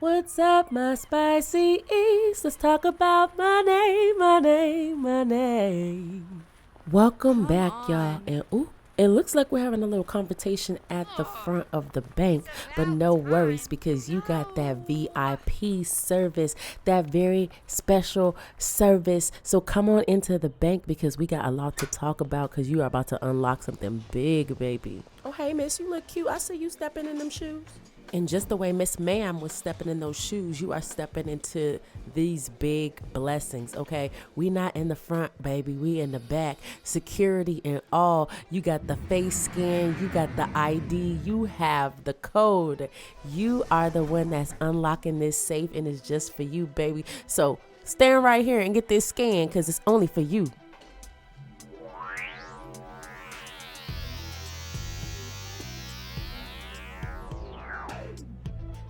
What's up, my spicy east? Let's talk about my name. Welcome back, y'all. And it looks like we're having a little confrontation at the front of the bank, but no worries because you got that VIP service, that very special service. So come on into the bank because we got a lot to talk about because you are about to unlock something big, baby. Oh, hey, miss, you look cute. I see you stepping in them shoes. And just the way Miss Ma'am was stepping in those shoes, you are stepping into these big blessings, okay? We not in the front, baby. We in the back. Security and all. You got the face scan. You got the ID. You have the code. You are the one that's unlocking this safe, and it's just for you, baby. So stand right here and get this scan because it's only for you.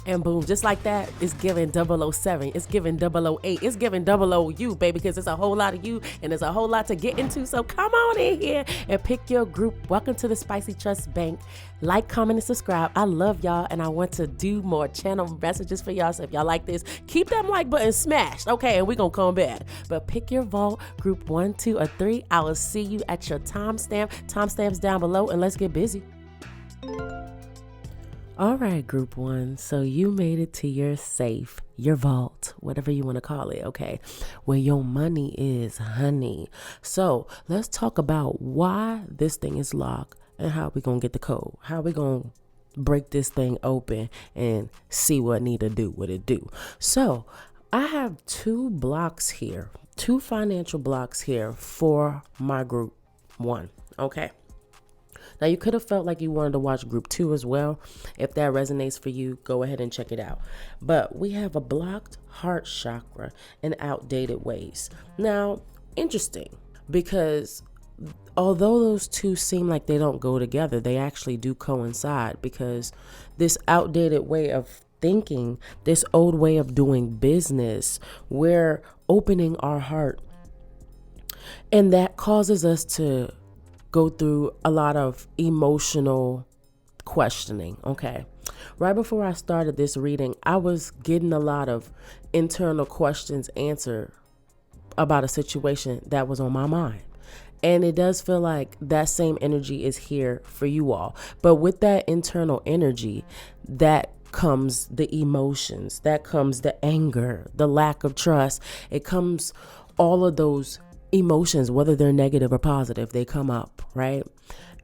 And boom, just like that, it's giving 007. It's giving 008. It's giving 00 you, baby, because it's a whole lot of you and there's a whole lot to get into. So come on in here and pick your group. Welcome to the Spicy Trust Bank. Like, comment, and subscribe. I love y'all and I want to do more channel messages for y'all. So if y'all like this, keep that like button smashed. Okay, and we're going to come back. But pick your vault, group 1, 2, or 3. I will see you at your timestamp. Timestamps down below and let's get busy. All right, group 1. So you made it to your safe, your vault, whatever you want to call it, okay, where your money is, honey. So let's talk about why this thing is locked and how we going to get the code. How we going to break this thing open and see what need to do, what it do. So I have 2 blocks here, 2 financial blocks here for my group 1, okay? Now, you could have felt like you wanted to watch group 2 as well. If that resonates for you, go ahead and check it out. But we have a blocked heart chakra in outdated ways. Now, interesting, because although those 2 seem like they don't go together, they actually do coincide, because this outdated way of thinking, this old way of doing business, we're opening our heart. And that causes us to go through a lot of emotional questioning, okay? Right before I started this reading, I was getting a lot of internal questions answered about a situation that was on my mind. And it does feel like that same energy is here for you all. But with that internal energy, that comes the emotions, that comes the anger, the lack of trust. It comes all of those emotions, whether they're negative or positive, they come up, right?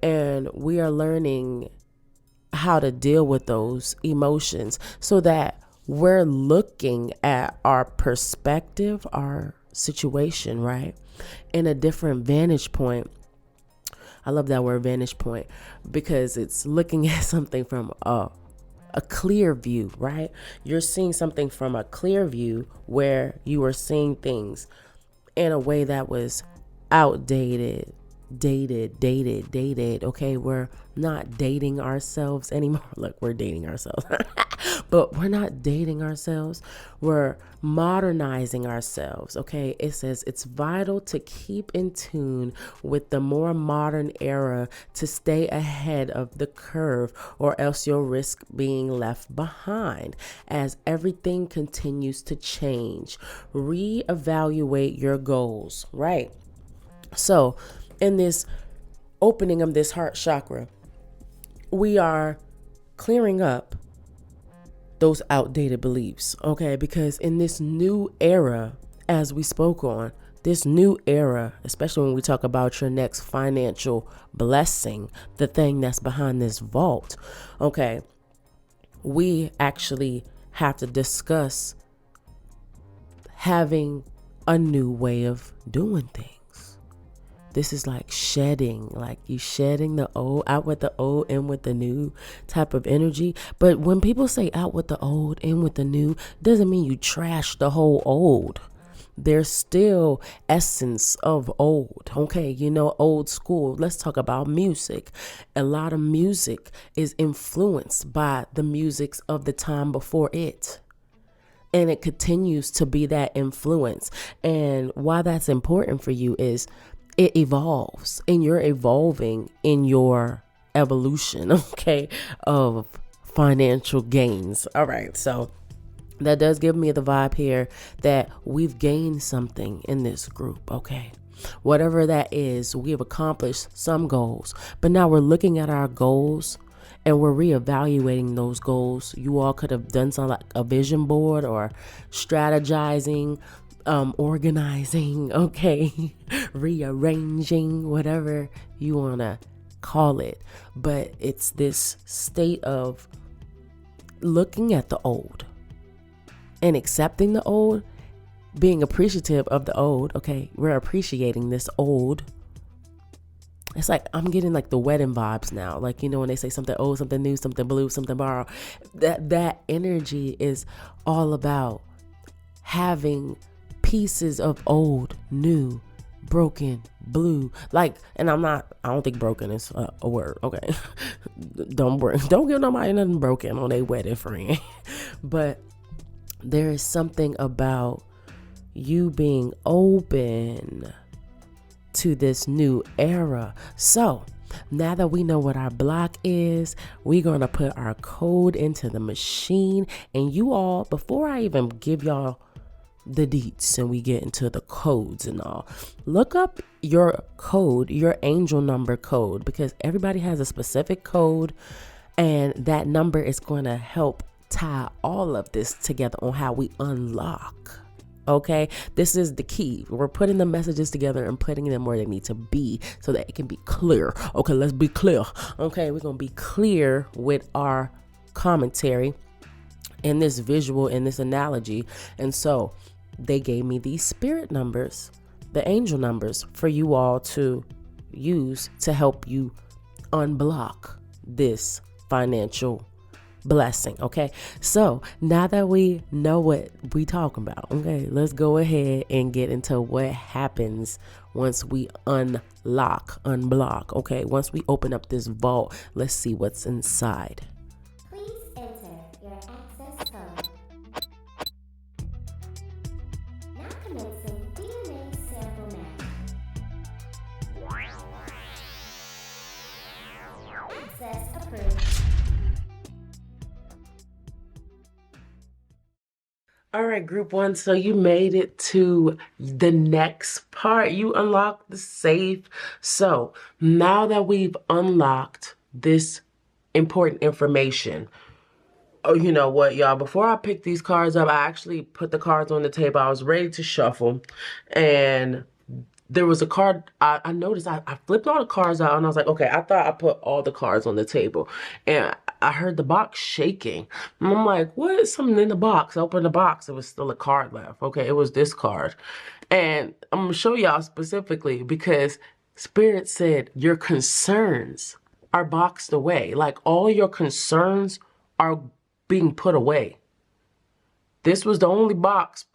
And we are learning how to deal with those emotions so that we're looking at our perspective, our situation, right, in a different vantage point. I love that word, vantage point, because it's looking at something from a clear view, right? You're seeing something from a clear view where you are seeing things in a way that was outdated, dated. Okay, we're not dating ourselves anymore. Look, we're dating ourselves, but we're not dating ourselves. We're modernizing ourselves. Okay, it says it's vital to keep in tune with the more modern era to stay ahead of the curve, or else you'll risk being left behind as everything continues to change. Reevaluate your goals, right? So in this opening of this heart chakra, we are clearing up those outdated beliefs, okay? Because in this new era, as we spoke on, this new era, especially when we talk about your next financial blessing, the thing that's behind this vault, okay, we actually have to discuss having a new way of doing things. This is like shedding, like you shedding the old, out with the old, in with the new type of energy. But when people say out with the old, in with the new, doesn't mean you trash the whole old. There's still essence of old. Okay, you know, old school. Let's talk about music. A lot of music is influenced by the musics of the time before it. And it continues to be that influence. And why that's important for you is it evolves, and you're evolving in your evolution, okay, of financial gains. All right, so that does give me the vibe here that we've gained something in this group, okay? Whatever that is, we have accomplished some goals, but now we're looking at our goals and we're reevaluating those goals. You all could have done something like a vision board or strategizing, organizing, okay, rearranging, whatever you want to call it. But it's this state of looking at the old and accepting the old, being appreciative of the old. Okay, we're appreciating this old. It's like I'm getting like the wedding vibes now. Like, you know, when they say something old, something new, something blue, something borrowed, that energy is all about having pieces of old, new, broken, blue. Like, and I don't think broken is a word. Okay, don't give nobody nothing broken on their wedding, friend. But there is something about you being open to this new era. So now that we know what our block is, we're going to put our code into the machine. And you all, before I even give y'all the deets and we get into the codes and all, look up your code, your angel number code, because everybody has a specific code, and that number is going to help tie all of this together on how we unlock. Okay, this is the key. We're putting the messages together and putting them where they need to be so that it can be clear. Okay, let's be clear. Okay, we're going to be clear with our commentary in this visual, in this analogy. And so they gave me these spirit numbers, the angel numbers, for you all to use to help you unblock this financial blessing. Okay, so now that we know what we talking about, okay, let's go ahead and get into what happens once we unblock. Okay, once we open up this vault, let's see what's inside. Please enter your access code. Now commencing DNA sample match. Access approved. All right, group one. So you made it to the next part. You unlocked the safe. So now that we've unlocked this important information, oh, you know what, y'all? Before I picked these cards up, I actually put the cards on the table. I was ready to shuffle, and there was a card. I noticed I flipped all the cards out, and I was like, okay, I thought I put all the cards on the table, and I heard the box shaking. And I'm like, what is something in the box? I opened the box. It was still a card left. Okay, it was this card. And I'm going to show y'all specifically because Spirit said your concerns are boxed away. Like all your concerns are being put away. This was the only box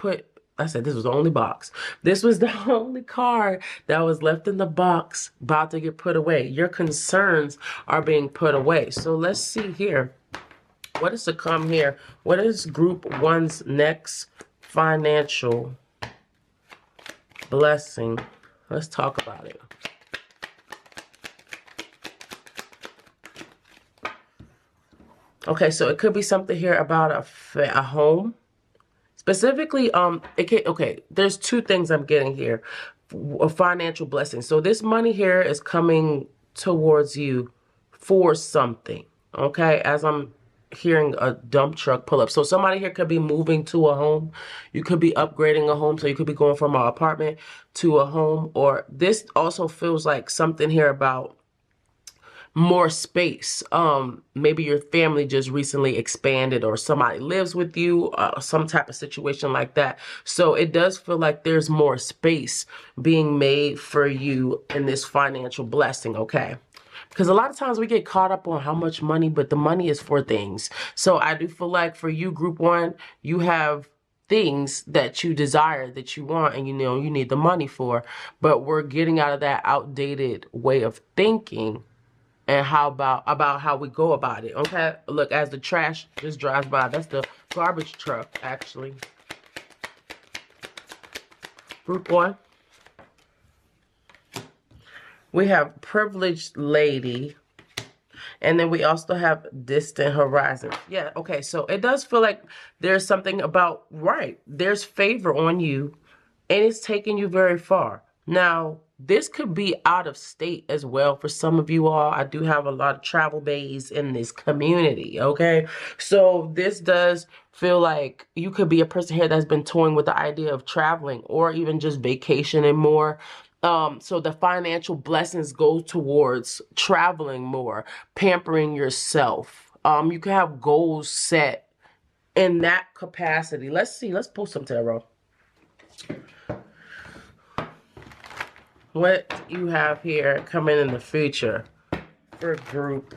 this was the only box. This was the only card that was left in the box about to get put away. Your concerns are being put away. So let's see here. What is to come here? What is group one's next financial blessing? Let's talk about it. Okay, so it could be something here about a home. Specifically, there's two things I'm getting here. A financial blessing. So this money here is coming towards you for something, okay? As I'm hearing a dump truck pull up. So somebody here could be moving to a home. You could be upgrading a home. So you could be going from an apartment to a home. Or this also feels like something here about more space. Maybe your family just recently expanded, or somebody lives with you, some type of situation like that. So it does feel like there's more space being made for you in this financial blessing, okay? Because a lot of times we get caught up on how much money, but the money is for things. So I do feel like for you, group one, you have things that you desire, that you want, and you know you need the money for, but we're getting out of that outdated way of thinking and how about how we go about it. Okay, look, as the trash just drives by, that's the garbage truck actually. Group one, we have privileged lady, And then we also have distant horizon. Yeah, okay, so it does feel like there's something about, right, there's favor on you, and it's taking you very far. Now, this could be out of state as well for some of you all. I do have a lot of travel bays in this community, okay? So this does feel like you could be a person here that's been toying with the idea of traveling or even just vacationing more. So the financial blessings go towards traveling more, pampering yourself. You can have goals set in that capacity. Let's see. Let's pull some tarot. What you have here coming in the future for group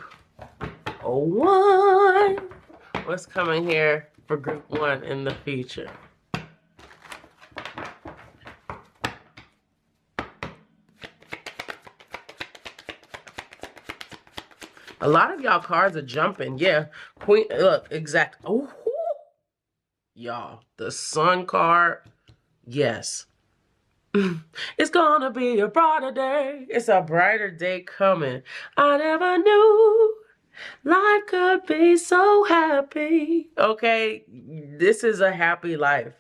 1? What's coming here for group 1 in the future? A lot of y'all cards are jumping. Yeah. Queen, look, exact. Oh, y'all, the Sun card. Yes. It's gonna be a brighter day. It's a brighter day coming. I never knew life could be so happy. Okay, this is a happy life.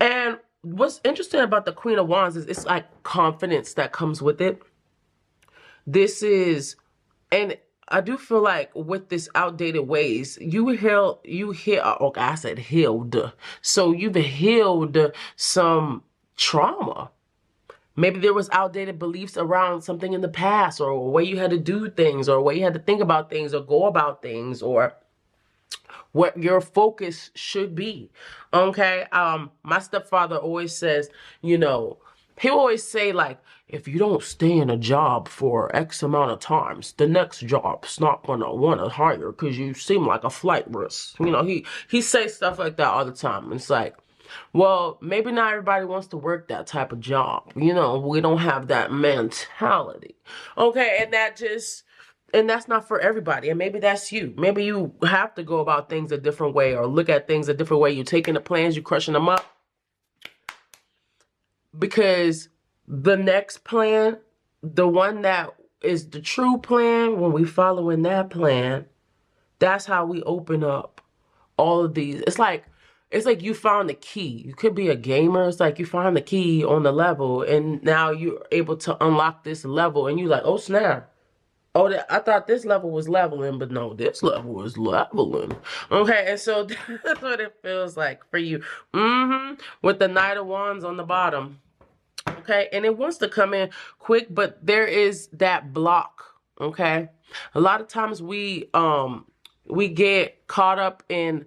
And what's interesting about the Queen of Wands is it's like confidence that comes with it. This is, and I do feel like with this outdated ways, okay, I said healed. So you've healed some trauma. Maybe there was outdated beliefs around something in the past, or a way you had to do things, or a way you had to think about things or go about things, what your focus should be. Okay. My stepfather always says, he always say, like, if you don't stay in a job for X amount of times, the next job's not gonna want to hire because you seem like a flight risk. He says stuff like that all the time. It's like, well, maybe not everybody wants to work that type of job. We don't have that mentality. Okay, and that's not for everybody. And maybe that's you. Maybe you have to go about things a different way or look at things a different way. You're taking the plans, you're crushing them up. Because the next plan, the one that is the true plan, when we follow in that plan, that's how we open up all of these. It's like you found the key. You could be a gamer. It's like you found the key on the level, and now you're able to unlock this level, and you're like, oh snap. Oh, I thought this level was leveling, but no, this level is leveling. Okay, and so that's what it feels like for you. With the Knight of Wands on the bottom. Okay, and it wants to come in quick, but there is that block. Okay, a lot of times we get caught up in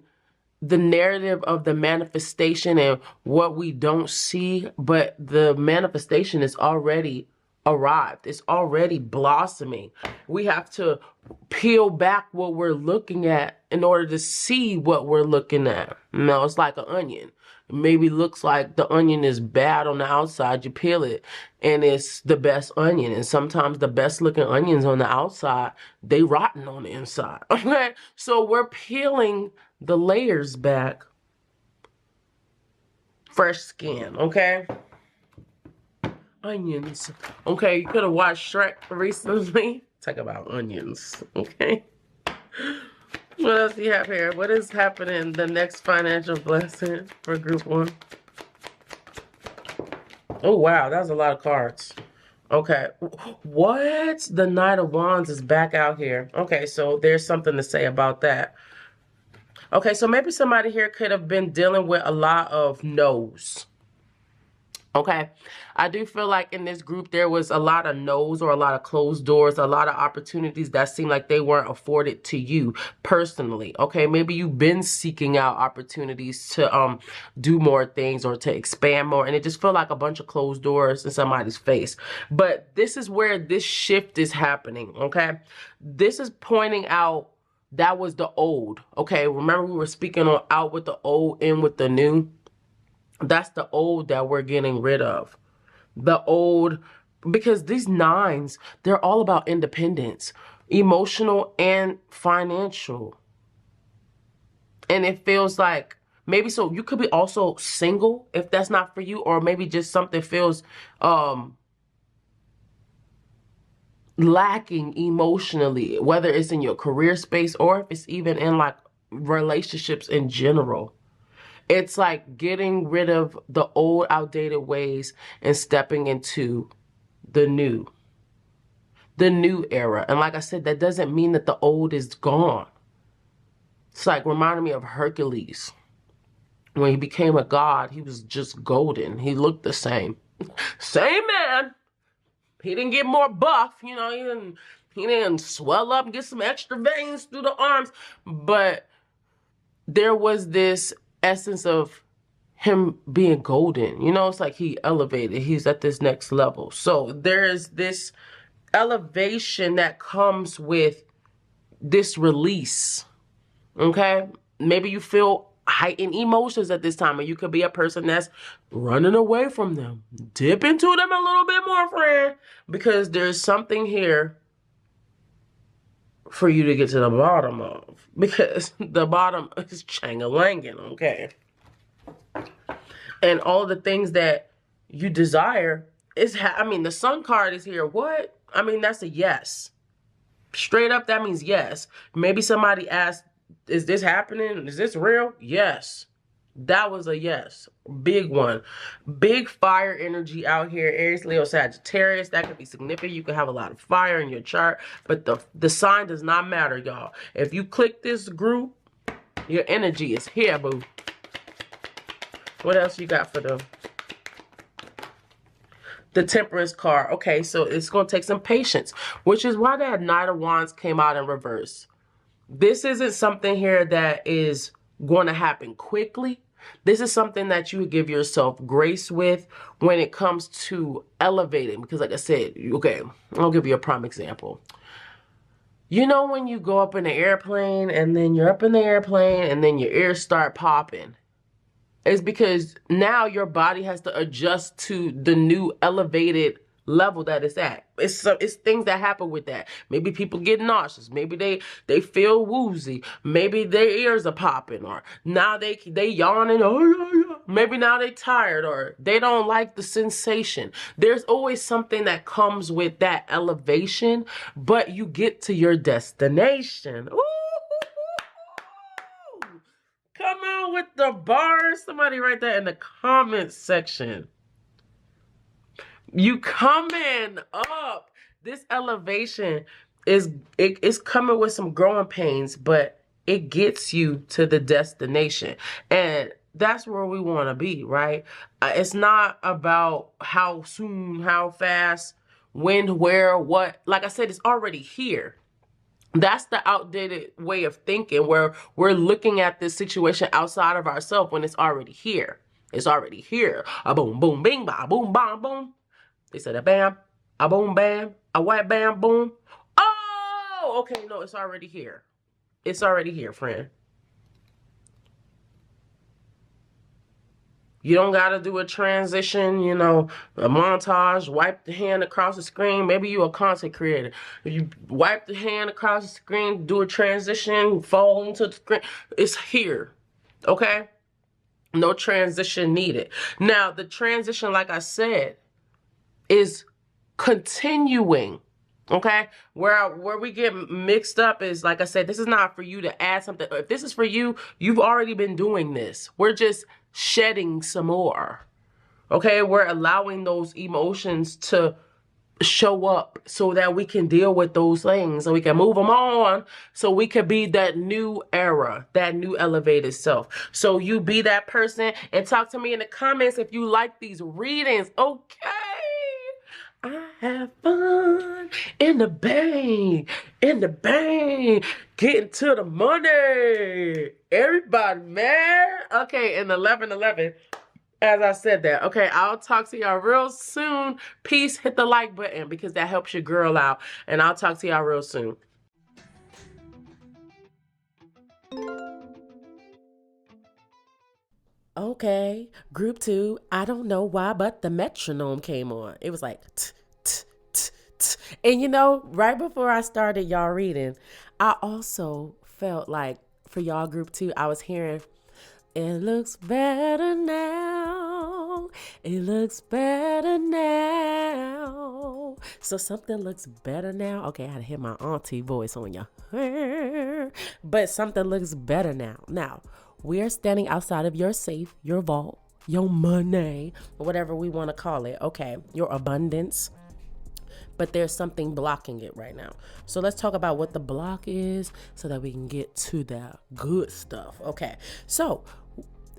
the narrative of the manifestation and what we don't see, but the manifestation is already arrived. It's already blossoming. We have to peel back what we're looking at in order to see what we're looking at. It's like an onion. It maybe looks like the onion is bad on the outside. You peel it and it's the best onion. And sometimes the best looking onions on the outside, they rotten on the inside. Okay, so we're peeling the layers back. Fresh skin. Okay, onions. Okay, you could have watched Shrek recently. Talk about onions. Okay, what else do you have here? What is happening? The next financial blessing for group 1. Oh wow, that was a lot of cards. Okay, what? The Knight of Wands is back out here. Okay, so there's something to say about that. Okay, so maybe somebody here could have been dealing with a lot of no's. Okay, I do feel like in this group there was a lot of no's or a lot of closed doors, a lot of opportunities that seem like they weren't afforded to you personally. Okay, maybe you've been seeking out opportunities to do more things or to expand more, and it just felt like a bunch of closed doors in somebody's face. But this is where this shift is happening. Okay, this is pointing out that was the old. Okay, remember we were speaking on out with the old, in with the new. That's the old that we're getting rid of. The old, because these 9s, they're all about independence, emotional and financial. And it feels like maybe, so you could be also single if that's not for you, or maybe just something feels lacking emotionally, whether it's in your career space or if it's even in like relationships in general. It's like getting rid of the old outdated ways and stepping into the new era. And like I said, that doesn't mean that the old is gone. It's like reminding me of Hercules. When he became a god, he was just golden. He looked the same. Same man. He didn't get more buff, you know, he didn't swell up and get some extra veins through the arms. But there was this essence of him being golden. You know, it's like he elevated. He's at this next level. So there's this elevation that comes with this release. Okay? Maybe you feel heightened emotions at this time, and you could be a person that's running away from them. Dip into them a little bit more, friend, because there's something here for you to get to the bottom of, because the bottom is chang-a-langin', okay? And all the things that you desire is, I mean, the Sun card is here. What? I mean, that's a yes. Straight up, that means yes. Maybe somebody asked, is this happening? Is this real? Yes. That was a yes. Big one. Big fire energy out here. Aries, Leo, Sagittarius. That could be significant. You could have a lot of fire in your chart. But the sign does not matter, y'all. If you click this group, your energy is here, boo. What else you got for them? The Temperance card. Okay, so it's going to take some patience, which is why that Knight of Wands came out in reverse. This isn't something here that is going to happen quickly. This is something that you give yourself grace with when it comes to elevating. Because like I said, okay, I'll give you a prime example. You know when you go up in the airplane and then you're up in the airplane and then your ears start popping? It's because now your body has to adjust to the new elevated level that it's at. It's things that happen with that. Maybe people get nauseous. Maybe they feel woozy. Maybe their ears are popping, or now they yawning. Oh, yeah, yeah. Maybe now they tired, or they don't like the sensation. There's always something that comes with that elevation, but you get to your destination. Ooh. Come on with the bars. Somebody write that in the comments section. You coming up. This elevation is coming with some growing pains, but it gets you to the destination. And that's where we want to be, right? It's not about how soon, how fast, when, where, what. Like I said, it's already here. That's the outdated way of thinking, where we're looking at this situation outside of ourselves when it's already here. It's already here. A boom, boom, bing, ba, boom, bam, boom. They said a bam, a boom, bam, a white bam, boom. Oh, okay, no, it's already here. It's already here, friend. You don't got to do a transition, you know, a montage, wipe the hand across the screen. Maybe you're a content creator. You wipe the hand across the screen, do a transition, fall into the screen. It's here, okay? No transition needed. Now, the transition, like I said, is continuing. Okay, where we get mixed up is, like I said, this is not for you to add something. If this is for you, you've already been doing this. We're just shedding some more. Okay, we're allowing those emotions to show up so that we can deal with those things, so we can move them on, so we can be that new era, that new elevated self. So you be that person and talk to me in the comments if you like these readings. Okay, I have fun in the bank, getting to the money. Everybody, man. Okay, in 11:11. As I said that. Okay, I'll talk to y'all real soon. Peace. Hit the like button because that helps your girl out. And I'll talk to y'all real soon. Okay, group 2. I don't know why, but the metronome came on. It was like, t, t, t, t. And you know, right before I started y'all reading, I also felt like for y'all group 2, I was hearing, it looks better now. It looks better now. So something looks better now. Okay, I had to hear my auntie voice on you. But something looks better now. Now, we are standing outside of your safe, your vault, your money, whatever we want to call it. Okay, your abundance. But there's something blocking it right now. So let's talk about what the block is so that we can get to the good stuff. Okay, so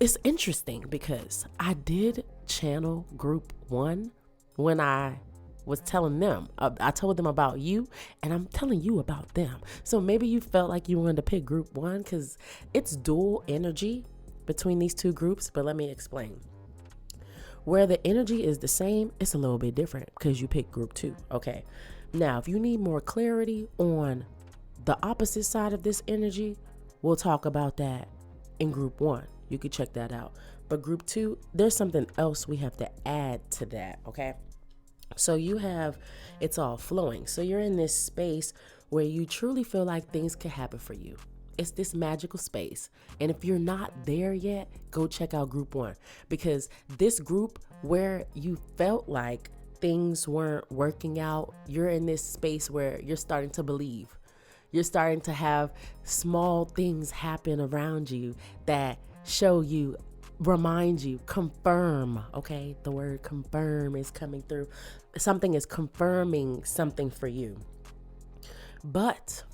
it's interesting because I did channel group 1 when I was telling them. I told them about you, and I'm telling you about them. So maybe you felt like you wanted to pick group 1 because it's dual energy between these two groups. But let me explain. Where the energy is the same, it's a little bit different because you pick group 2. Okay. Now, if you need more clarity on the opposite side of this energy, we'll talk about that in group 1. You can check that out. But group 2, there's something else we have to add to that. Okay. So it's all flowing. So you're in this space where you truly feel like things can happen for you. It's this magical space. And if you're not there yet, go check out group 1, because this group where you felt like things weren't working out, you're in this space where you're starting to believe. You're starting to have small things happen around you that show you, remind you, confirm. Okay, the word confirm is coming through. Something is confirming something for you. But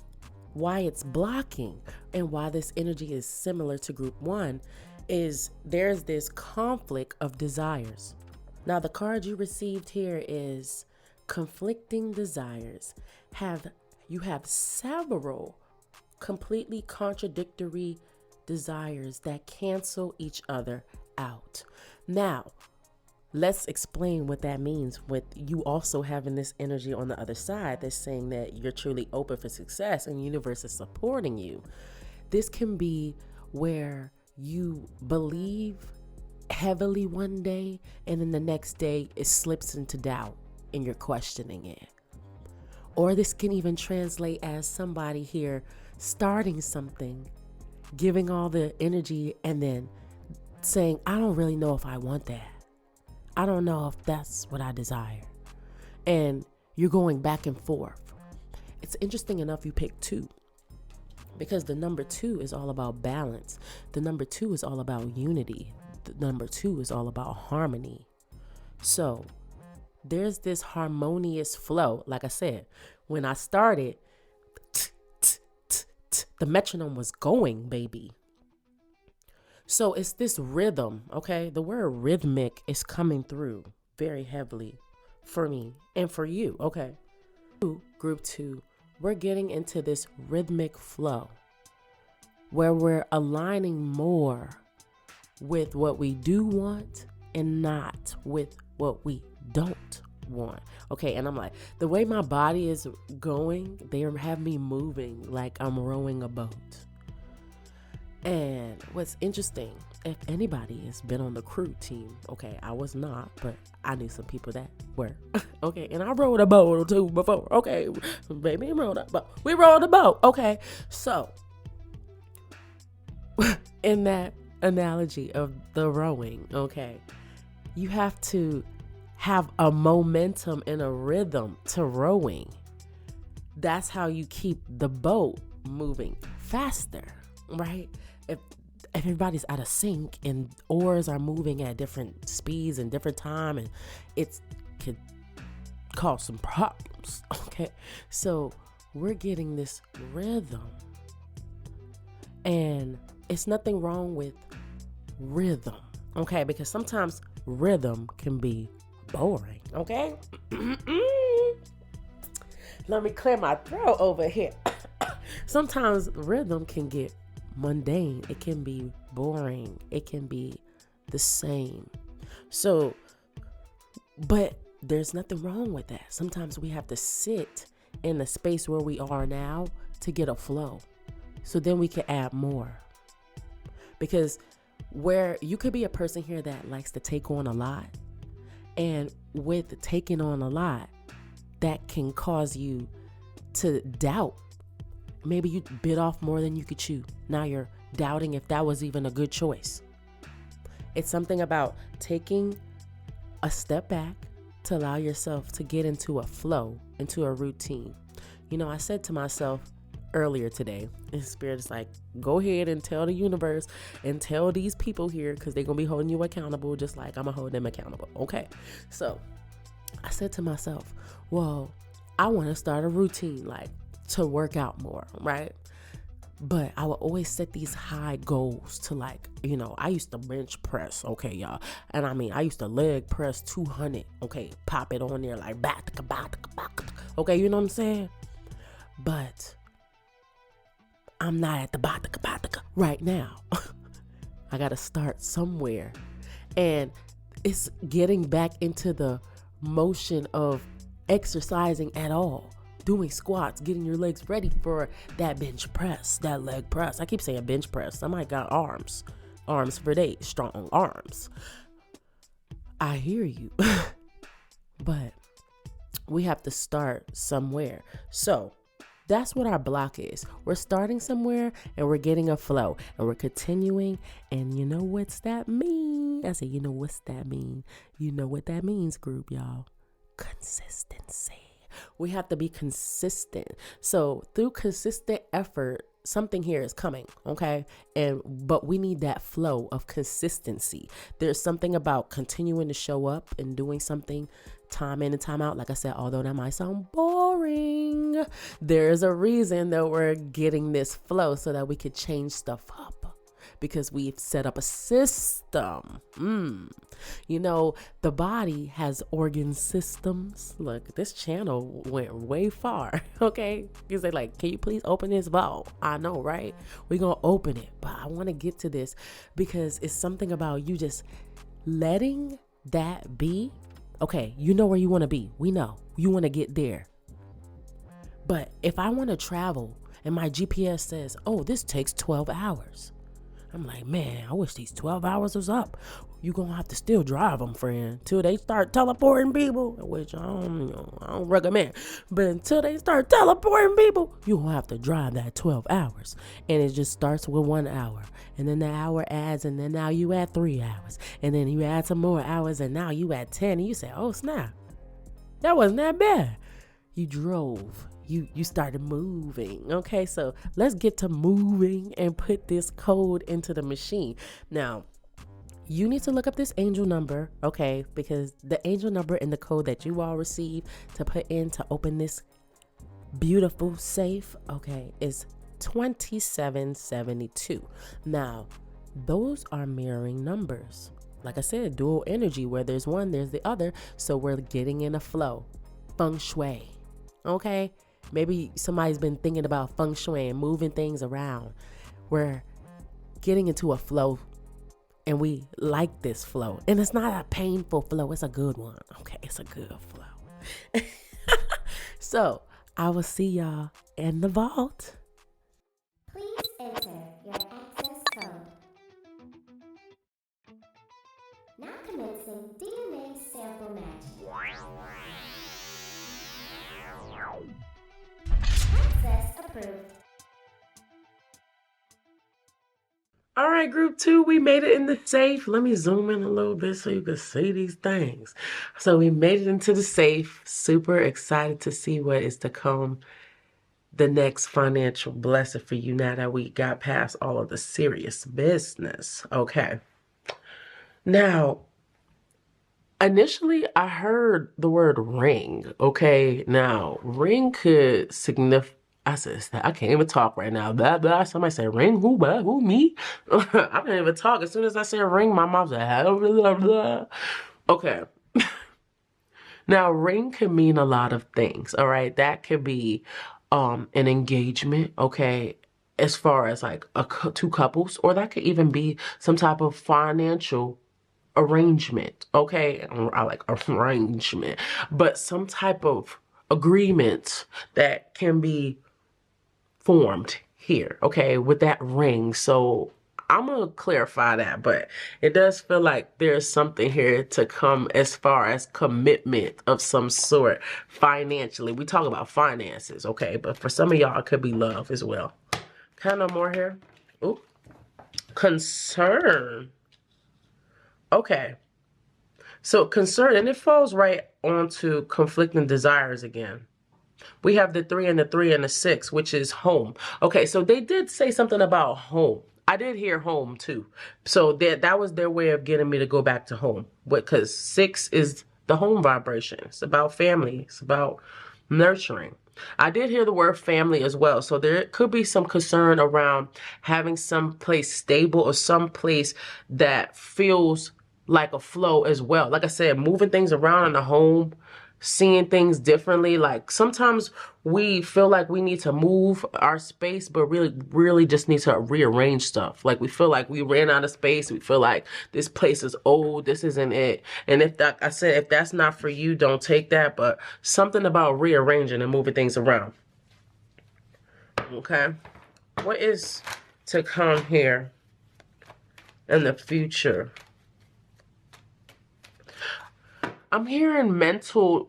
why it's blocking and why this energy is similar to group 1 is there's this conflict of desires. Now, the card you received here is conflicting desires. You have several completely contradictory desires that cancel each other out. Now, let's explain what that means with you also having this energy on the other side that's saying that you're truly open for success and the universe is supporting you. This can be where you believe heavily one day and then the next day it slips into doubt and you're questioning it. Or this can even translate as somebody here starting something, giving all the energy and then saying, I don't really know if I want that. I don't know if that's what I desire. And you're going back and forth. It's interesting enough you picked 2, because the number 2 is all about balance. The number 2 is all about unity. The number 2 is all about harmony. So there's this harmonious flow. Like I said, when I started, the metronome was going, baby. So it's this rhythm, okay? The word rhythmic is coming through very heavily for me and for you, okay? Group 2, we're getting into this rhythmic flow where we're aligning more with what we do want and not with what we don't want. Okay, and I'm like, the way my body is going, they have me moving like I'm rowing a boat. And what's interesting, if anybody has been on the crew team, okay, I was not, but I knew some people that were. Okay, and I rowed a boat or two before. Okay, baby, we rowed a boat. Okay, so in that analogy of the rowing, okay, you have to have a momentum and a rhythm to rowing. That's how you keep the boat moving faster, right? If everybody's out of sync and oars are moving at different speeds and different time, and it could cause some problems. Okay, so we're getting this rhythm, and it's nothing wrong with rhythm, okay, because sometimes rhythm can be boring. Okay. Let me clear my throat over here. Sometimes rhythm can get mundane. It can be boring. It can be the same. So, but there's nothing wrong with that. Sometimes we have to sit in the space where we are now to get a flow. So then we can add more. Because where you could be a person here that likes to take on a lot, and with taking on a lot, that can cause you to doubt. Maybe you bit off more than you could chew. Now you're doubting if that was even a good choice. It's something about taking a step back to allow yourself to get into a flow, into a routine. You know, I said to myself earlier today, and Spirit is like, go ahead and tell the universe and tell these people here, because they're going to be holding you accountable just like I'm going to hold them accountable. Okay. So I said to myself, well, I want to start a routine, like to work out more, right? But I would always set these high goals to, like, you know, I used to bench press, okay, y'all. And I mean, I used to leg press 200, okay, pop it on there like, back, okay, you know what I'm saying? But I'm not at the right now. I got to start somewhere. And it's getting back into the motion of exercising at all. Doing squats, getting your legs ready for that bench press, that leg press. I keep saying bench press. Somebody got arms for days, strong arms. I hear you. But we have to start somewhere. So that's what our block is. We're starting somewhere and we're getting a flow and we're continuing. And you know what's that mean? I said, you know what's that mean? You know what that means, group, y'all. Consistency. We have to be consistent. So through consistent effort, something here is coming, okay? But we need that flow of consistency. There's something about continuing to show up and doing something time in and time out. Like I said, although that might sound boring, there's a reason that we're getting this flow so that we could change stuff up. Because we've set up a system. You know, the body has organ systems. Look, this channel went way far, okay? You say, like, can you please open this vault? I know, right? We're going to open it. But I want to get to this because it's something about you just letting that be. Okay, you know where you want to be. We know. You want to get there. But if I want to travel and my GPS says, oh, this takes 12 hours. I'm like, man, I wish these 12 hours was up. You gonna have to still drive them, friend, till they start teleporting people, which I don't recommend. But until they start teleporting people, you gonna have to drive that 12 hours. And it just starts with 1 hour. And then the hour adds, and then now you add 3 hours. And then you add some more hours, and now you add 10. And you say, oh, snap. That wasn't that bad. You drove. You started moving. Okay, so let's get to moving and put this code into the machine. Now, you need to look up this angel number, okay, because the angel number and the code that you all receive to put in to open this beautiful safe, okay, is 2772. Now, those are mirroring numbers. Like I said, dual energy, where there's one, there's the other. So we're getting in a flow. Feng shui, okay? Maybe somebody's been thinking about feng shui and moving things around. We're getting into a flow, and we like this flow. And it's not a painful flow. It's a good one. Okay, it's a good flow. So I will see y'all in the vault. Please enter your access code. Now commencing DNA sample matching. Access approved. All right, group 2, we made it in the safe. Let me zoom in a little bit so you can see these things. So we made it into the safe. Super excited to see what is to come. The next financial blessing for you now that we got past all of the serious business. Okay. Now, initially, I heard the word ring. Okay. Now, ring could signify. I said, I can't even talk right now. Blah, blah. Somebody said, ring? Who, blah, who, me? I can't even talk. As soon as I said ring, my mouth said, blah, blah, blah. Okay. Now, ring can mean a lot of things. All right. That could be an engagement. Okay. As far as like two couples, or that could even be some type of financial arrangement. Okay. I like arrangement, but some type of agreement that can be formed here, okay, with that ring. So I'm gonna clarify that, but it does feel like there's something here to come as far as commitment of some sort financially. We talk about finances, okay, but for some of y'all it could be love as well. Kind of more here. Ooh. Concern. Okay. So concern, and it falls right onto conflicting desires again. We have the 3 and the 3 and the 6, which is home. Okay, so they did say something about home. I did hear home too. So that was their way of getting me to go back to home. Because 6 is the home vibration. It's about family. It's about nurturing. I did hear the word family as well. So there could be some concern around having some place stable or some place that feels like a flow as well. Like I said, moving things around in the home, seeing things differently. Like sometimes we feel like we need to move our space, but really just need to rearrange stuff. Like we feel like we ran out of space. We feel like this place is old. This isn't it. And if that, I said, if that's not for you, don't take that. But something about rearranging and moving things around. Okay. What is to come here in the future? I'm hearing mental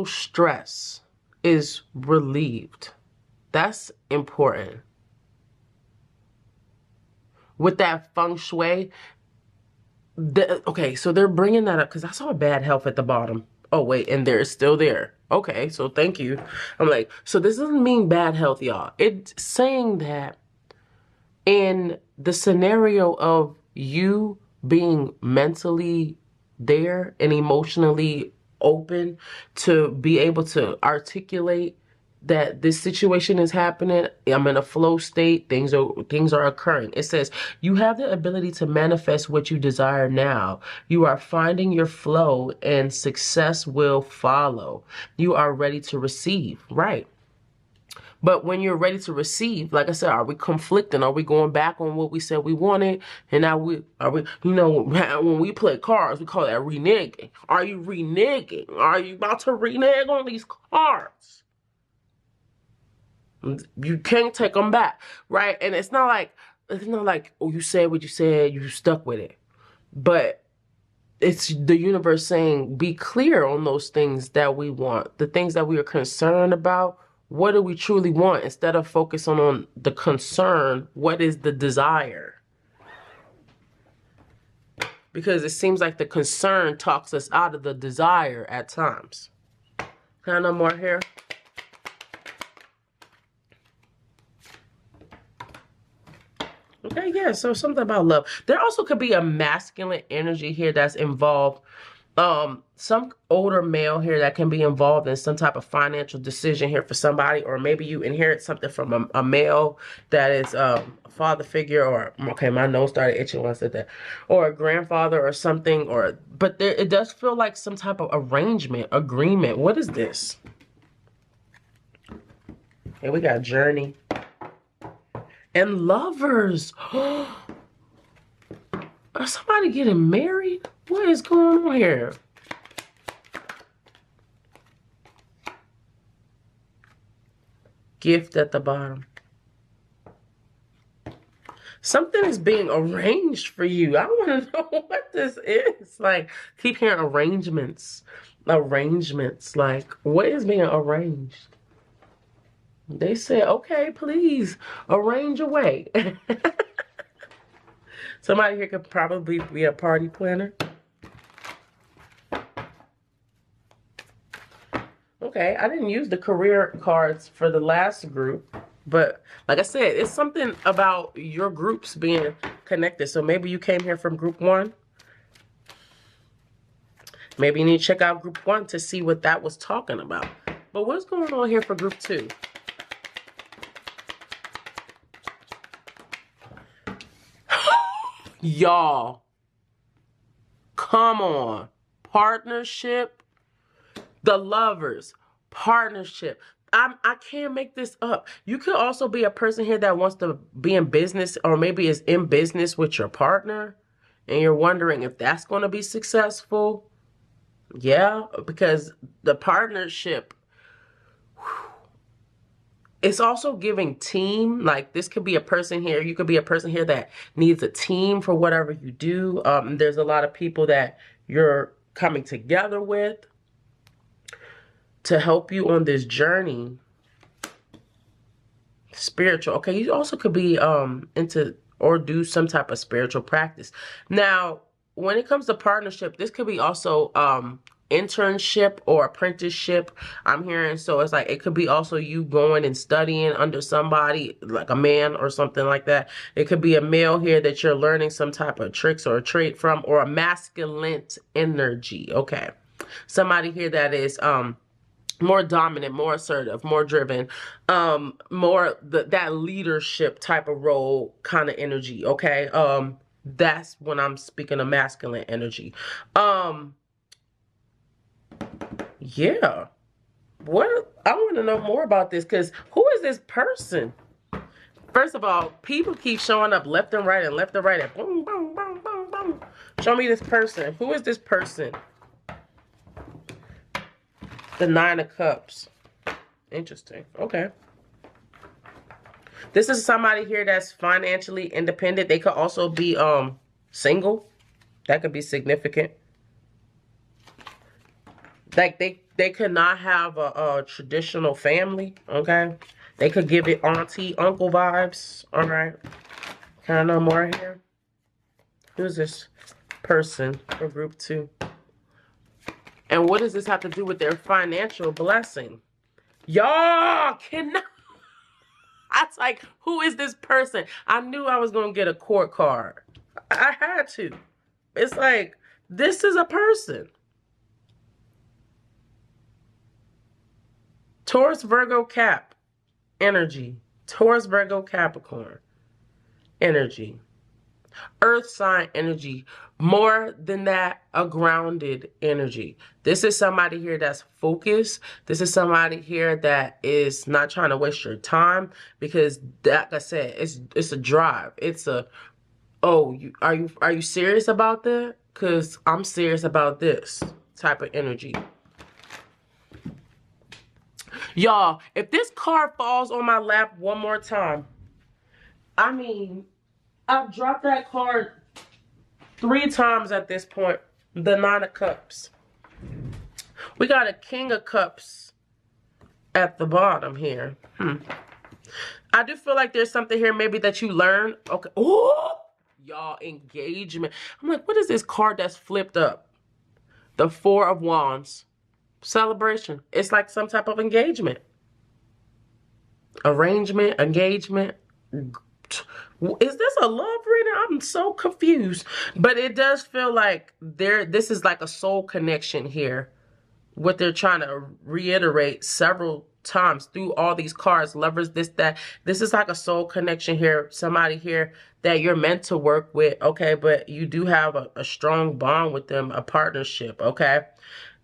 stress is relieved. That's important. With that feng shui, okay, so they're bringing that up because I saw bad health at the bottom. Oh, wait, and they're still there. Okay, so thank you. I'm like, so this doesn't mean bad health, y'all. It's saying that in the scenario of you being mentally there and emotionally open to be able to articulate that this situation is happening, I'm in a flow state, things are occurring. It says you have the ability to manifest what you desire now. You are finding your flow and success will follow. You are ready to receive, right? But when you're ready to receive, like I said, are we conflicting? Are we going back on what we said we wanted? And now when we play cards, we call that reneging. Are you reneging? Are you about to renege on these cards? You can't take them back, right? And it's not like, oh, you said what you said, you stuck with it. But it's the universe saying, be clear on those things that we want, the things that we are concerned about. What do we truly want? Instead of focusing on the concern, what is the desire? Because it seems like the concern talks us out of the desire at times. Can I know more here? Okay, yeah, so something about love. There also could be a masculine energy here that's involved. Some older male here that can be involved in some type of financial decision here for somebody, or maybe you inherit something from a male that is a father figure, or okay, my nose started itching when I said that, or a grandfather or something, but it does feel like some type of arrangement, agreement. What is this? Okay, we got journey and lovers. Are somebody getting married? What is going on here? Gift at the bottom. Something is being arranged for you. I want to know what this is. Like, keep hearing arrangements. Arrangements. Like, what is being arranged? They said, okay, please arrange away. Somebody here could probably be a party planner. Okay, I didn't use the career cards for the last group, but like I said, it's something about your groups being connected. So maybe you came here from group 1. Maybe you need to check out group 1 to see what that was talking about. But what's going on here for group 2? Y'all, come on. Partnership. The lovers. Partnership. I can't make this up. You could also be a person here that wants to be in business, or maybe is in business with your partner, and you're wondering if that's going to be successful. Yeah, because the partnership, it's also giving team. Like, this could be a person here. You could be a person here that needs a team for whatever you do. There's a lot of people that you're coming together with to help you on this journey. Spiritual. Okay, you also could be into or do some type of spiritual practice. Now, when it comes to partnership, this could be also internship or apprenticeship, I'm hearing. So it's like, it could be also you going and studying under somebody, like a man or something like that. It could be a male here that you're learning some type of tricks or a trait from, or a masculine energy. Okay. Somebody here that is more dominant, more assertive, more driven, more that leadership type of role kind of energy. Okay. That's when I'm speaking of masculine energy. Yeah. What, I want to know more about this, because who is this person? First of all, people keep showing up left and right and left and right and boom, boom, boom, boom, boom. Show me this person. Who is this person? The Nine of Cups. Interesting. Okay. This is somebody here that's financially independent. They could also be single. That could be significant. Like they could not have a traditional family. Okay. They could give it auntie, uncle vibes. All right. Can I know more here? Who's this person for group 2? And what does this have to do with their financial blessing? Y'all cannot. I was like, who is this person? I knew I was going to get a court card. I had to. It's like, this is a person. Taurus, Virgo, Cap energy. Taurus, Virgo, Capricorn energy. Earth sign energy. More than that, a grounded energy. This is somebody here that's focused. This is somebody here that is not trying to waste your time, because like I said, it's a drive. It's a, oh, are you serious about that? Because I'm serious about this type of energy. Y'all, if this card falls on my lap one more time, I mean, I've dropped that card 3 times at this point. The Nine of Cups. We got a King of Cups at the bottom here. I do feel like there's something here maybe that you learn. Okay. Oh, y'all, engagement. I'm like, what is this card that's flipped up? The Four of Wands. Celebration. It's like some type of engagement. Arrangement, engagement. Is this a love reading? I'm so confused. But it does feel like this is like a soul connection here. What they're trying to reiterate several times through all these cards. Lovers, this, that. This is like a soul connection here. Somebody here that you're meant to work with. Okay. But you do have a strong bond with them. A partnership. Okay.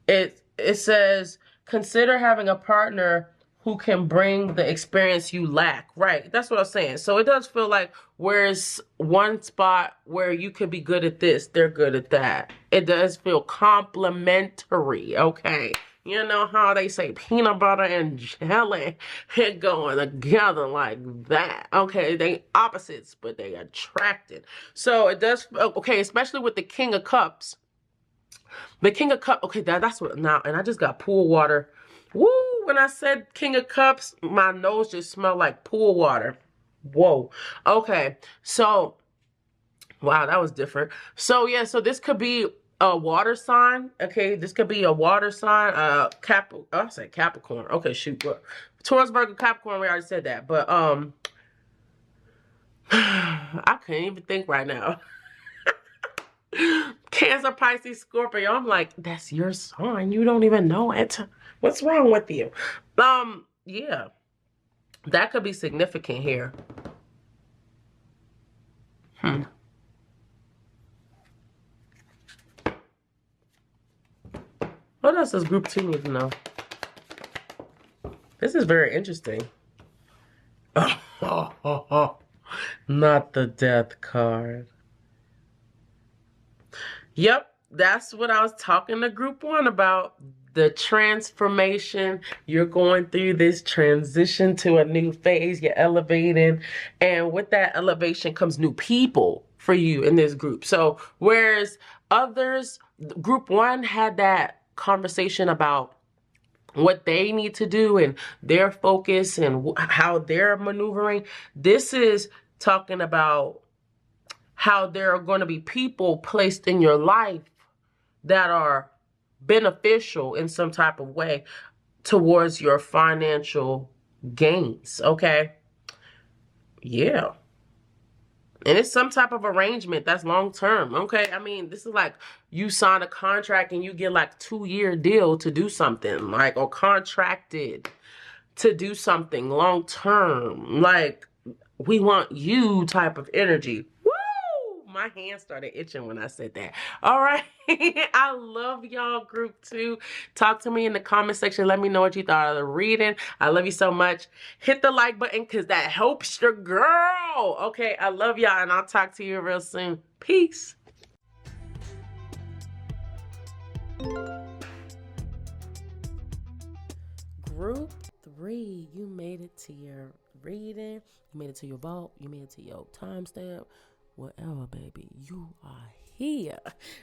It says, consider having a partner who can bring the experience you lack. Right. That's what I'm saying. So it does feel like where's one spot where you could be good at this, they're good at that. It does feel complementary. Okay. You know how they say peanut butter and jelly going together like that. Okay. They opposites, but they attracted. So it does. Okay. Especially with the King of Cups. The King of Cups. Okay. That's what now. And I just got pool water. Woo, when I said King of Cups, my nose just smelled like pool water. Whoa. Okay. So, wow, that was different. So, yeah, so this could be a water sign. Okay, this could be a water sign. I said Capricorn. Okay, shoot. Taurus, Virgo, Capricorn, we already said that. But, I couldn't even think right now. Cancer, Pisces, Scorpio. I'm like, that's your sign. You don't even know it. What's wrong with you? Yeah. That could be significant here. What else does group 2 need to know? This is very interesting. Not the Death card. Yep, that's what I was talking to group 1 about. The transformation. You're going through this transition to a new phase. You're elevating. And with that elevation comes new people for you in this group. So whereas others, group 1 had that conversation about what they need to do and their focus and how they're maneuvering. This is talking about how there are going to be people placed in your life that are beneficial in some type of way towards your financial gains, okay? Yeah. And it's some type of arrangement that's long term, okay? I mean, this is like you sign a contract and you get like 2-year deal to do something, like, or contracted to do something long term. Like, we want you type of energy. Woo! My hand started itching when I said that. All right. I love y'all, group 2. Talk to me in the comment section. Let me know what you thought of the reading. I love you so much. Hit the like button because that helps your girl. Okay, I love y'all, and I'll talk to you real soon. Peace. Group 3, you made it to your reading. You made it to your vault. You made it to your timestamp. Whatever, baby. You are here.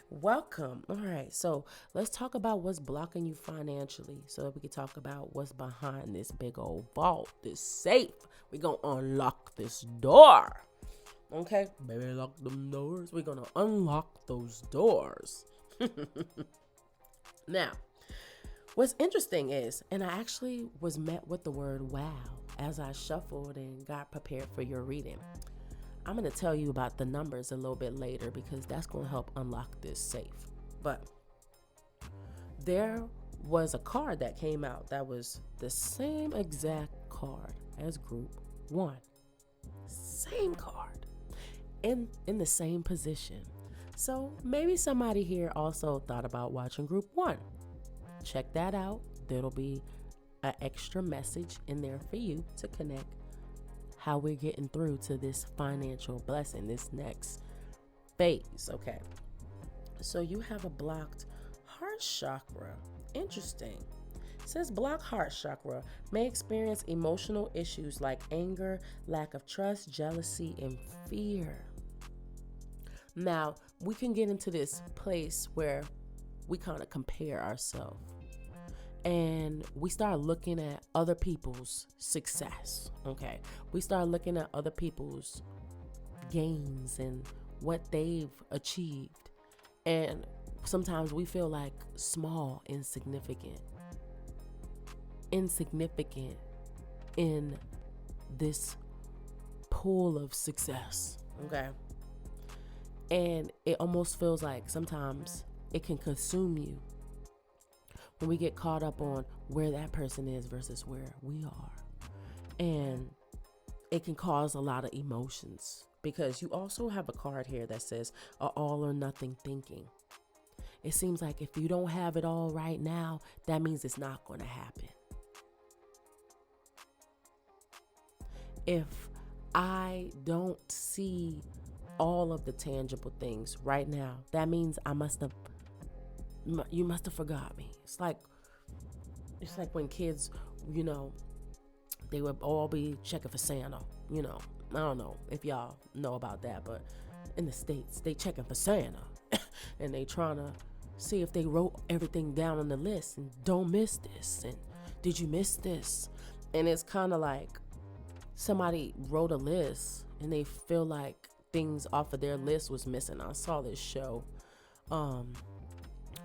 Welcome. All right. So let's talk about what's blocking you financially so that we can talk about what's behind this big old vault, this safe. We're going to unlock this door. Okay? Baby, lock them doors. We're going to unlock those doors. Now, what's interesting is, and I actually was met with the word wow as I shuffled and got prepared for your reading. I'm going to tell you about the numbers a little bit later because that's going to help unlock this safe. But there was a card that came out that was the same exact card as group 1. Same card in the same position. So maybe somebody here also thought about watching group 1. Check that out. There'll be an extra message in there for you to connect how we're getting through to this financial blessing, this next phase, okay? So you have a blocked heart chakra. Interesting. It says blocked heart chakra may experience emotional issues like anger, lack of trust, jealousy, and fear. Now, we can get into this place where we kind of compare ourselves. And we start looking at other people's success, okay? We start looking at other people's gains and what they've achieved. And sometimes we feel like small, insignificant in this pool of success, okay? And it almost feels like sometimes it can consume you when we get caught up on where that person is versus where we are. And it can cause a lot of emotions because you also have a card here that says all or nothing thinking. It seems like if you don't have it all right now, that means it's not going to happen. If I don't see all of the tangible things right now, that means you must have forgot me. It's like when kids, they would all be checking for Santa, I don't know if y'all know about that, but in the States, they checking for Santa and they trying to see if they wrote everything down on the list and don't miss this. And did you miss this? And it's kind of like somebody wrote a list and they feel like things off of their list was missing. I saw this show,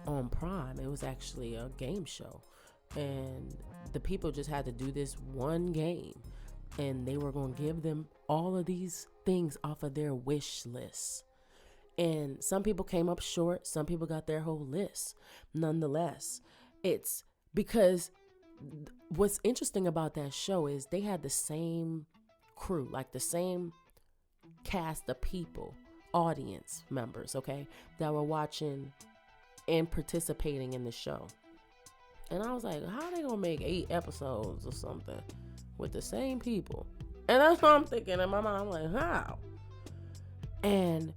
on Prime. It was actually a game show, and the people just had to do this one game, and they were going to give them all of these things off of their wish list. And some people came up short, some people got their whole list. Nonetheless, it's because what's interesting about that show is they had the same crew, like the same cast of people, audience members, okay, that were watching and participating in the show. And I was like, how are they gonna make 8 episodes or something with the same people? And that's what I'm thinking in my mind. I'm like, how? And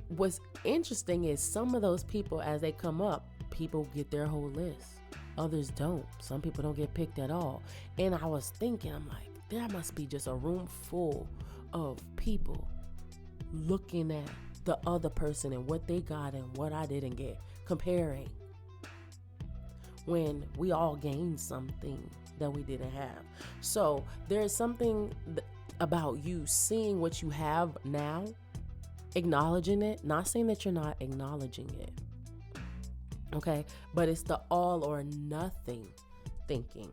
what's interesting is some of those people, as they come up, people get their whole list. Others don't. Some people don't get picked at all. And I was thinking, I'm like, there must be just a room full of people looking at the other person and what they got and what I didn't get, comparing, when we all gained something that we didn't have. So there's something about you seeing what you have now Acknowledging it, not saying that you're not acknowledging it. Okay, but it's the all or nothing thinking.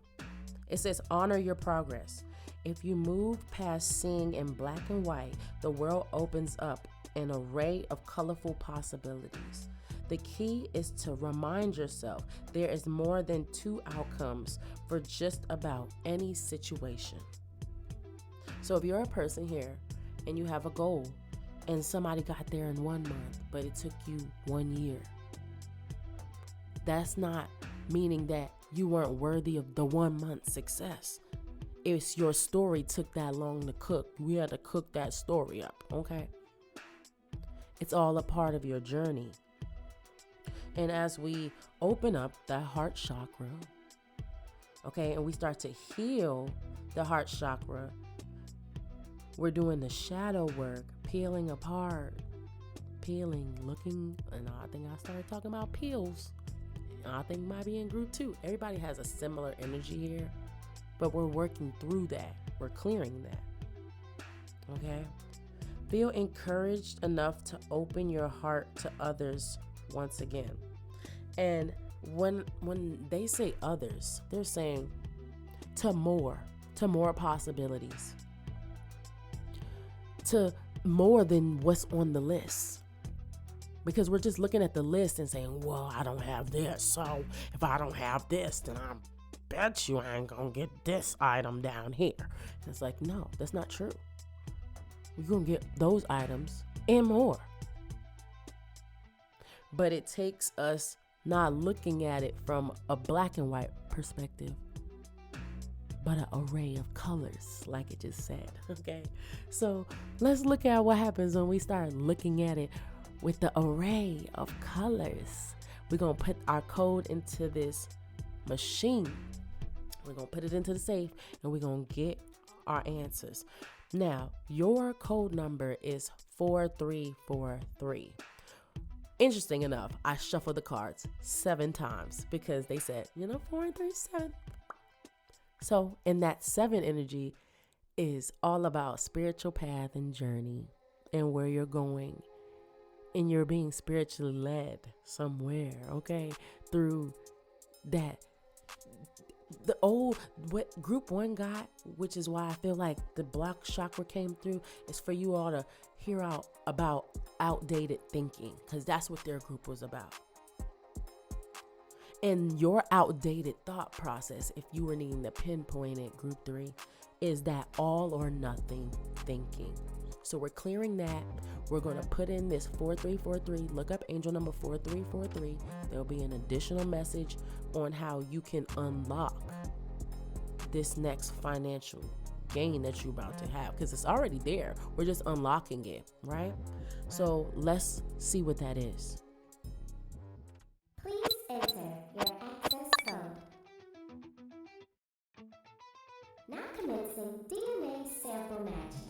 It says honor your progress. If you move past seeing in black and white, the world opens up an array of colorful possibilities. The key is to remind yourself there is more than two outcomes for just about any situation. So if you're a person here and you have a goal and somebody got there in 1 month, but it took you 1 year, that's not meaning that you weren't worthy of the 1 month success. It's your story took that long to cook. We had to cook that story up, okay? It's all a part of your journey. And as we open up that heart chakra, okay, and we start to heal the heart chakra, we're doing the shadow work, peeling apart, looking, and I think I started talking about peels. I think it might be in group 2. Everybody has a similar energy here, but we're working through that. We're clearing that. Okay? Feel encouraged enough to open your heart to others once again. And when they say others, they're saying to more possibilities, to more than what's on the list. Because we're just looking at the list and saying, well, I don't have this. So if I don't have this, then I bet you I ain't gonna get this item down here. And it's like, no, that's not true. You're gonna get those items and more. But it takes us not looking at it from a black and white perspective, but an array of colors, like it just said, okay? So let's look at what happens when we start looking at it with the array of colors. We're gonna put our code into this machine. We're gonna put it into the safe and we're gonna get our answers. Now, your code number is 4343. Interesting enough, I shuffled the cards 7 times because they said, 4 and 3 is 7. So, in that 7 energy is all about spiritual path and journey and where you're going. And you're being spiritually led somewhere, okay? Through that. What group 1 got, which is why I feel like the black chakra came through, is for you all to hear out about outdated thinking, because that's what their group was about. And your outdated thought process, if you were needing to pinpoint it, group 3, is that all or nothing thinking. So we're clearing that. We're going to put in this 4343. Look up angel number 4343. There'll be an additional message on how you can unlock this next financial gain that you're about to have, because it's already there. We're just unlocking it, right? So let's see what that is. Please enter your access code. Now commencing DNA sample matching.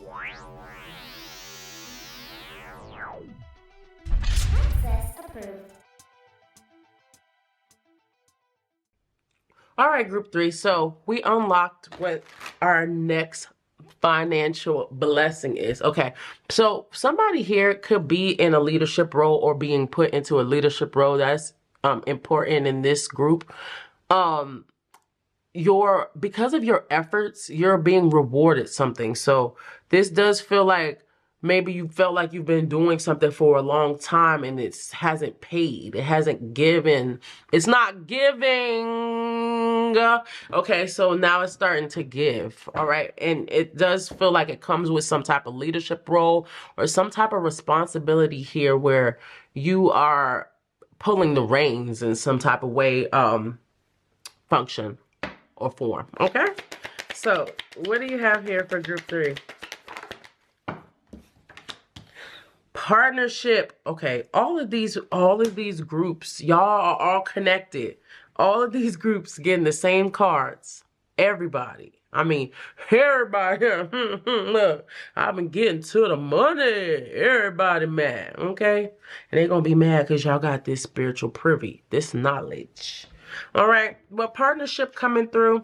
Access approved. All right, group 3. So we unlocked what our next financial blessing is. Okay, so somebody here could be in a leadership role or being put into a leadership role. That's important in this group. Because of your efforts, you're being rewarded something. So this does feel like maybe you felt like you've been doing something for a long time and it hasn't paid. It hasn't given. It's not giving. Okay, so now it's starting to give. All right. And it does feel like it comes with some type of leadership role or some type of responsibility here where you are pulling the reins in some type of way, function or form. Okay. So what do you have here for group 3? Partnership. Okay, all of these groups, y'all are all connected. All of these groups getting the same cards. Everybody. I mean, everybody here. Look, I've been getting to the money. Everybody mad, okay? And they're gonna be mad because y'all got this spiritual privy, this knowledge. All right, well, partnership coming through.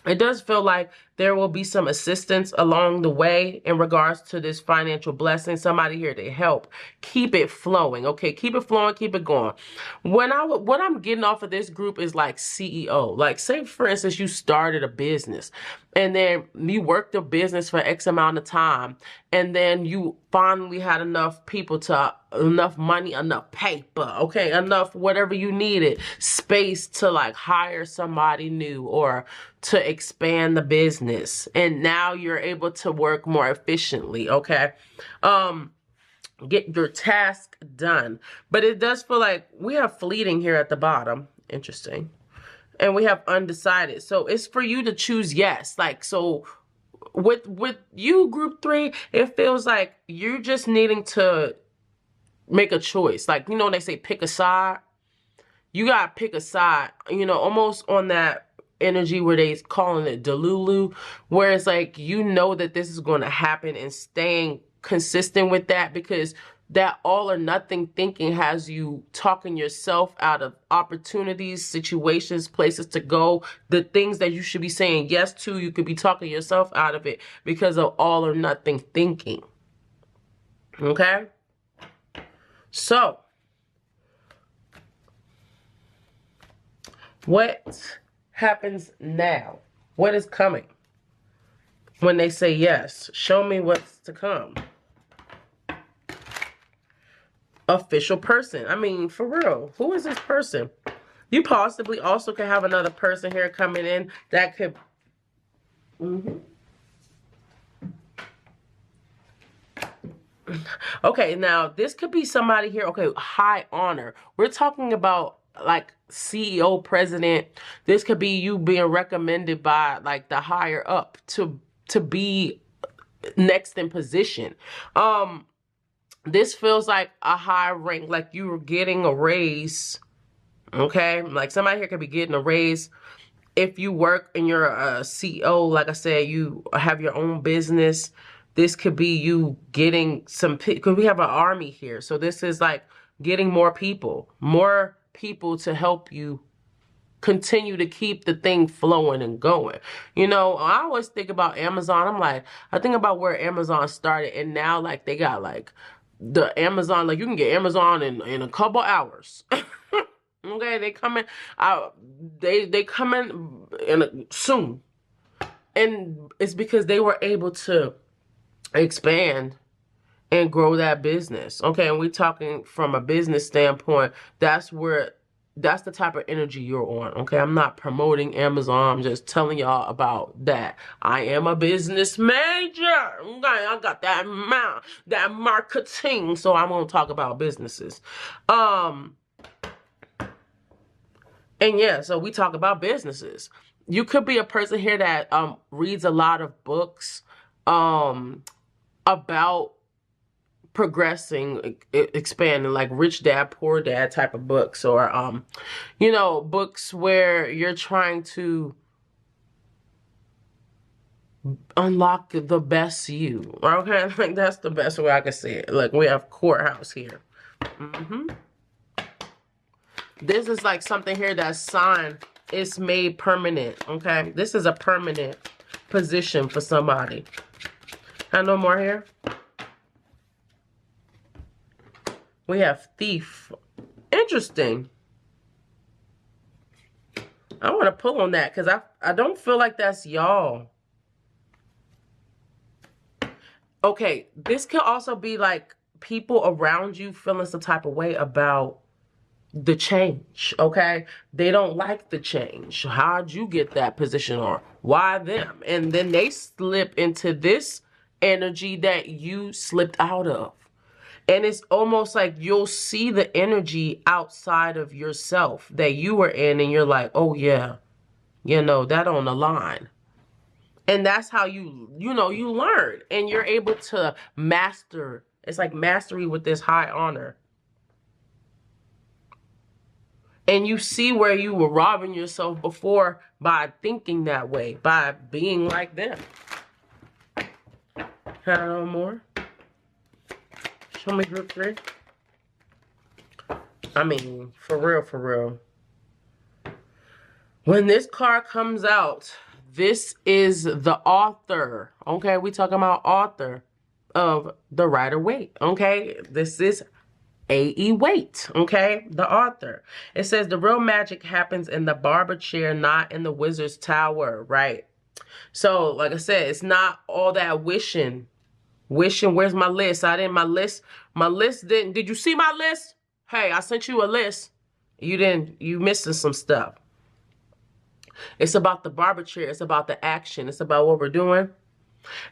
it does feel like there will be some assistance along the way in regards to this financial blessing. Somebody here to help keep it flowing. Okay, keep it flowing, keep it going. What I'm getting off of this group is like CEO. Like, say for instance, you started a business and then you worked the business for X amount of time, and then you finally had enough people enough money, enough paper, okay, enough whatever you needed, space to like hire somebody new or to expand the business, and now you're able to work more efficiently, okay? Get your task done. But it does feel like we have fleeting here at the bottom. Interesting. And we have undecided. So it's for you to choose yes. Like, so with you, group 3, it feels like you're just needing to make a choice. Like, you know, they say pick a side. You got to pick a side, you know, almost on that energy where they calling it Delulu, where it's like, you know that this is going to happen, and staying consistent with that, because that all or nothing thinking has you talking yourself out of opportunities, situations, places to go. The things that you should be saying yes to, you could be talking yourself out of it because of all or nothing thinking. Okay? So, what happens now? What is coming when they say yes? Show me what's to come. Official person. I mean, for real, who is this person? You possibly also could have another person here coming in that could... Okay, now this could be somebody here. Okay, high honor. We're talking about like CEO, president. This could be you being recommended by like the higher up to be next in position. This feels like a high rank, like you were getting a raise. Okay, like somebody here could be getting a raise. If you work and you're a CEO, like I said, you have your own business. This could be you getting some, because we have an army here. So this is like getting more people to help you continue to keep the thing flowing and going. You know, I always think about Amazon. I'm like, I think about where Amazon started, and now like they got like the Amazon, like you can get Amazon in a couple hours. Okay, they coming out. They coming soon, and it's because they were able to expand and grow that business. Okay, and we're talking from a business standpoint. That's the type of energy you're on. Okay, I'm not promoting Amazon. I'm just telling y'all about that. I am a business major. Okay, I got that marketing. So I'm gonna talk about businesses. And yeah, so we talk about businesses. You could be a person here that reads a lot of books about progressing, expanding, like Rich Dad, Poor Dad type of books, or you know, books where you're trying to unlock the best you. Okay, like that's the best way I can say it. Like we have courthouse here. This is like something here that's signed. It's made permanent. Okay, this is a permanent position for somebody. Have no more here. We have thief. Interesting. I want to pull on that because I don't feel like that's y'all. Okay, this could also be like people around you feeling some type of way about the change, okay? They don't like the change. How'd you get that position, or why them? And then they slip into this energy that you slipped out of. And it's almost like you'll see the energy outside of yourself that you were in, and you're like, oh yeah, you know, that on the line. And that's how you learn, and you're able to master. It's like mastery with this high honor. And you see where you were robbing yourself before by thinking that way, by being like them. Have no more? Show me group 3. I mean, for real, for real. When this card comes out, this is the author. Okay, we talking about author of The Rider-Waite. Okay, this is A.E. Waite, okay, the author. It says the real magic happens in the barber chair, not in the wizard's tower, right? So, like I said, it's not all that wishing. Wishing, where's my list? My list didn't, did you see my list? Hey, I sent you a list. You missing some stuff. It's about the barber chair. It's about the action. It's about what we're doing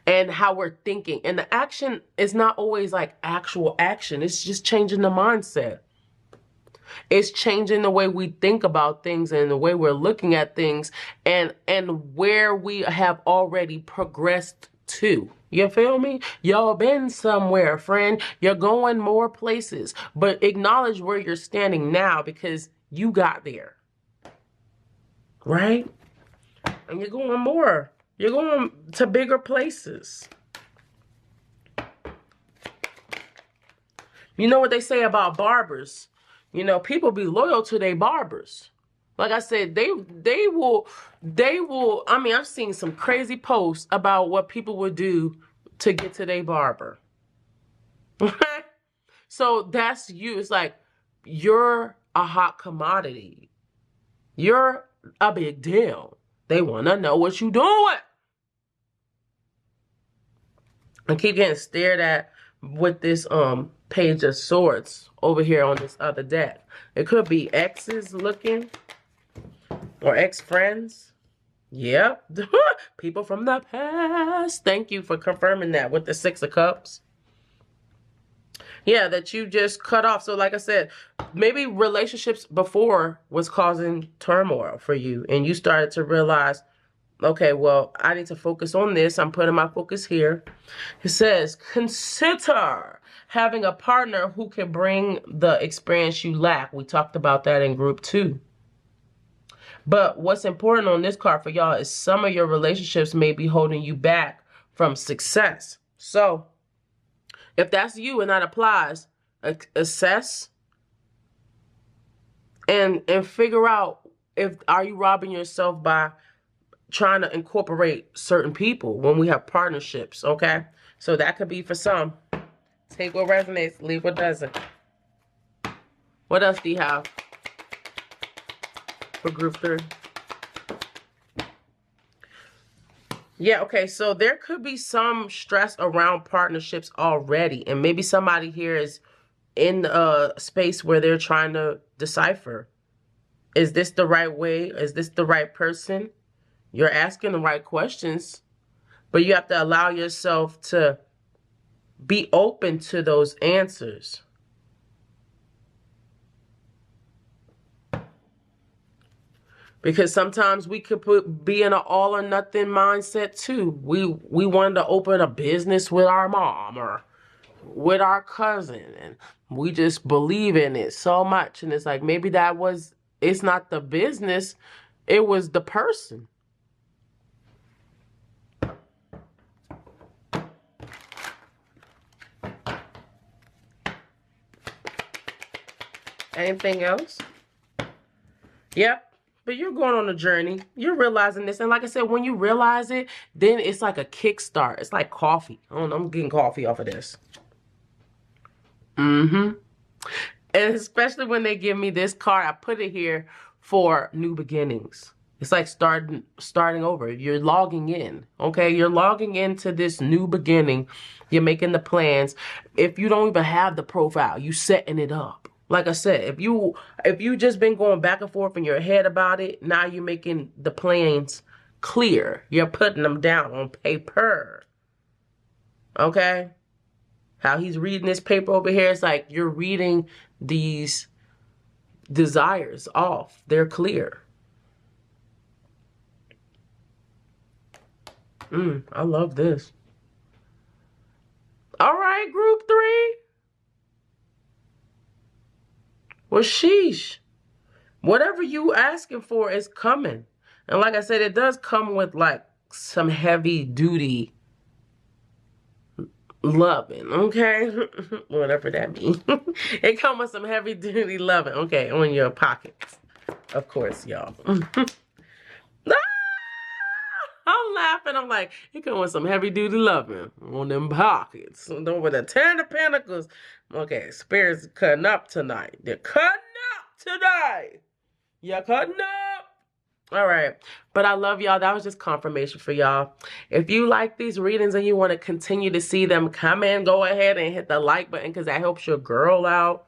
and how we're thinking. And the action is not always like actual action. It's just changing the mindset. It's changing the way we think about things and the way we're looking at things and where we have already progressed to. You feel me? Y'all been somewhere, friend. You're going more places. But acknowledge where you're standing now because you got there. Right? And you're going more. You're going to bigger places. You know what they say about barbers? You know, people be loyal to their barbers. Like I said, they will, I mean, I've seen some crazy posts about what people would do to get to their barber. So that's you. It's like, you're a hot commodity. You're a big deal. They want to know what you doing. I keep getting stared at with this page of swords over here on this other deck. It could be exes looking or ex-friends. Yep. People from the past. Thank you for confirming that with the Six of Cups. Yeah, that you just cut off. So like I said, maybe relationships before was causing turmoil for you. And you started to realize, okay, well, I need to focus on this. I'm putting my focus here. It says, consider having a partner who can bring the experience you lack. We talked about that in group 2. But what's important on this card for y'all is some of your relationships may be holding you back from success. So if that's you and that applies, assess and figure out are you robbing yourself by trying to incorporate certain people when we have partnerships, okay? So that could be for some. Take what resonates, leave what doesn't. What else do you have for group 3? Yeah, okay, so there could be some stress around partnerships already. And maybe somebody here is in a space where they're trying to decipher. Is this the right way? Is this the right person? You're asking the right questions, but you have to allow yourself to be open to those answers. Because sometimes we could be in an all or nothing mindset too. We wanted to open a business with our mom or with our cousin, and we just believe in it so much. And it's like, maybe it's not the business, it was the person. Anything else? Yep. But you're going on a journey. You're realizing this. And like I said, when you realize it, then it's like a kickstart. It's like coffee. I don't know. I'm getting coffee off of this. And especially when they give me this card, I put it here for new beginnings. It's like starting over. You're logging in. Okay? You're logging into this new beginning. You're making the plans. If you don't even have the profile, you setting it up. Like I said, if you just been going back and forth in your head about it, now you're making the plans clear. You're putting them down on paper. Okay? How he's reading this paper over here, it's like you're reading these desires off. They're clear. I love this. All right, group 3. Well, sheesh. Whatever you asking for is coming. And like I said, it does come with like some heavy duty loving, okay? Whatever that means. It comes with some heavy duty loving, okay, on your pockets. Of course, y'all. I'm laughing. I'm like, you can want some heavy duty loving on them pockets. Over the 10 of Pentacles. Okay, spirits cutting up tonight. They're cutting up tonight. You're cutting up. All right. But I love y'all. That was just confirmation for y'all. If you like these readings and you want to continue to see them, come in, go ahead and hit the like button because that helps your girl out.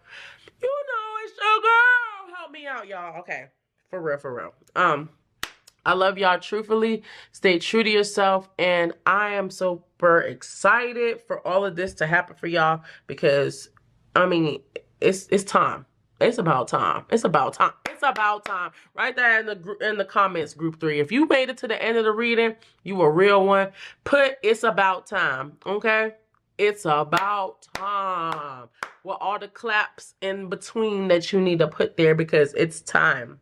You know it's your girl. Help me out, y'all. Okay. For real, for real. I love y'all truthfully. Stay true to yourself. And I am super excited for all of this to happen for y'all because, I mean, it's time. It's about time. It's about time. It's about time. Right there in the comments, group 3. If you made it to the end of the reading, you a real one. Put it's about time. Okay? It's about time. With all the claps in between that you need to put there because it's time.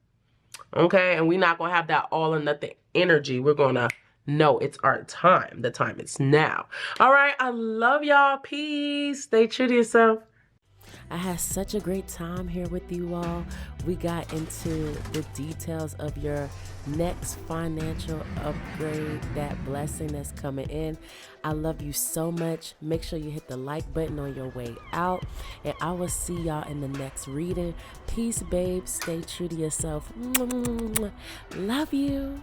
Okay? And we're not going to have that all or nothing energy. We're going to know it's our time. The time is now. All right? I love y'all. Peace. Stay true to yourself. I had such a great time here with you all. We got into the details of your next financial upgrade, that blessing that's coming in. I love you so much. Make sure you hit the like button on your way out. And I will see y'all in the next reading. Peace, babes. Stay true to yourself. Love you.